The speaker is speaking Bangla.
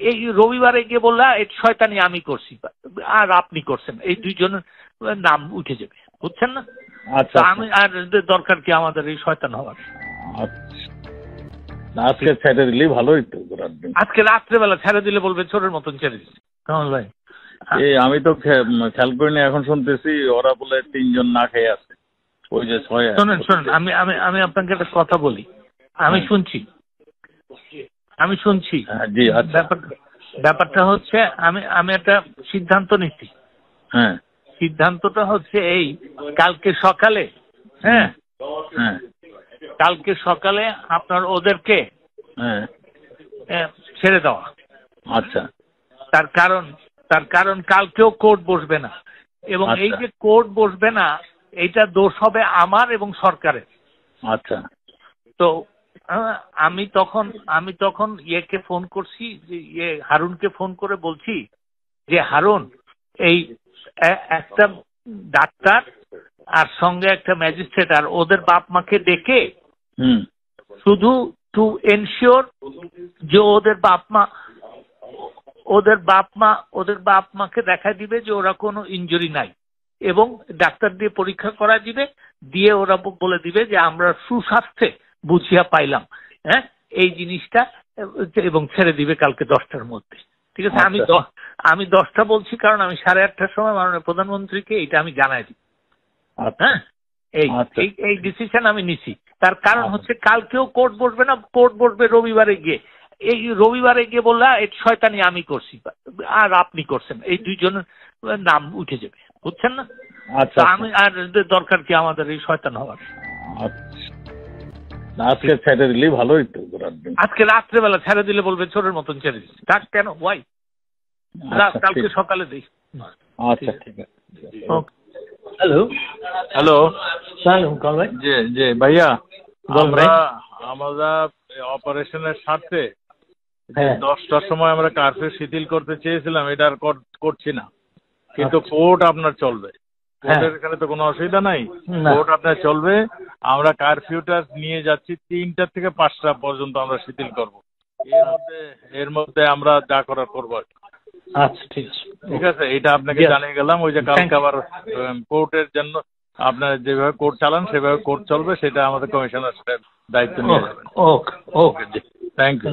এই রবিবারে গিয়ে বললা এই শয়তানি আমি করছি আর আপনি করছেন, এই দুইজনের নাম উঠে যাবে, বুঝছেন না? আচ্ছা, আমি আর দরকার কি আমাদের এই শয়তান হওয়ার? আজকে ছেড়ে দিলেই ভালো হইতো। আজকে রাত্রেবেলা ছেড়ে দিলে বলবে চোরের মতন ছেড়ে দিচ্ছি। কামাল ভাই, আমি তো খেয়াল করিনি, এখন শুনতেছি ওরা বলে 3 জন না খেয়ে আছে। ওই যে শোনেন শোনেন, আমি আমি আমি আপনাকে একটা কথা বলি, আমি শুনছি জি, আচ্ছা। ব্যাপারটা হচ্ছে আমি আমি একটা সিদ্ধান্ত নিচ্ছি। হ্যাঁ, সিদ্ধান্তটা হচ্ছে এই, কালকে সকালে, হ্যাঁ কালকে সকালে আপনার ওদেরকে ছেড়ে দেওয়া। আচ্ছা। তার কারণ কালকেও কোর্ট বসবে না, এবং এই যে কোর্ট বসবে না এইটা দোষ হবে আমার এবং সরকারের। আচ্ছা। তো আমি তখন ইয়েকে ফোন করছি, যে হারুনকে ফোন করে বলছি যে হারুন, এই একটা ডাক্তার আর সঙ্গে একটা ম্যাজিস্ট্রেট আর ওদের বাপ মাকে ডেকে শুধু টু এনশিওর যে ওদের বাপ মাকে দেখা দিবে যে ওরা কোনো ইনজুরি নাই, এবং ডাক্তার দিয়ে পরীক্ষা করা দিবে, দিয়ে ওরা বলে দিবে যে আমরা সুস্বাস্থ্যে বুঝিয়া পাইলাম, হ্যাঁ এই জিনিসটা, এবং ছেড়ে দিবে কালকে 10টার মধ্যে। ঠিক আছে? আমি 10টা বলছি কারণ আমি 8:30টার সময় মাননীয় প্রধানমন্ত্রীকে এইটা আমি জানাই দিই। হ্যাঁ, এই ডিসিশন আমি নিছি। তার কারণ হচ্ছে কালকেও কোর্ট বসবে না, কোর্ট বসবে রবিবারে গিয়ে। এই রবিবারে গিয়ে বললা এই শয়তানি আমি করছি আর আপনি করছেন, এই দুইজনের নাম উঠে যাবে, বুঝছেন না? আমি আর দরকার কি আমাদের এই শয়তান হওয়ার? আজকে ছেড়ে দিলেই ভালো হইতো। আজকে রাত্রেবেলা ছেড়ে দিলে বলবে চোরের মতন ছেড়ে দিচ্ছি। ডাক কেন ওয়াই? কালকে সকালে দিই। আচ্ছা, ঠিক আছে। হ্যালো ভাই। জি ভাইয়া, আমরা অপারেশনের স্বার্থে 10টার সময় আমরা কার্ফিউ শিথিল করতে চেয়েছিলাম, এটা আর করছি না, কিন্তু কোর্ট আপনার চলবে। কোর্টের এখানে তো কোনো অসুবিধা নাই, কোর্ট আপনার চলবে। আমরা কারফিউটা নিয়ে যাচ্ছি 3টা থেকে 5টা পর্যন্ত আমরা শিথিল করব। এর মধ্যে আমরা যা করার করবো। আচ্ছা, ঠিক আছে, এটা আপনাকে জানিয়ে গেলাম। ওই যে কালকে আবার কোর্টের জন্য আপনার যেভাবে কোর্ট চালান সেভাবে কোর্ট চলবে, সেটা আমাদের কমিশনার দায়িত্ব নিয়ে যাবেন। ওকে, থ্যাংক ইউ।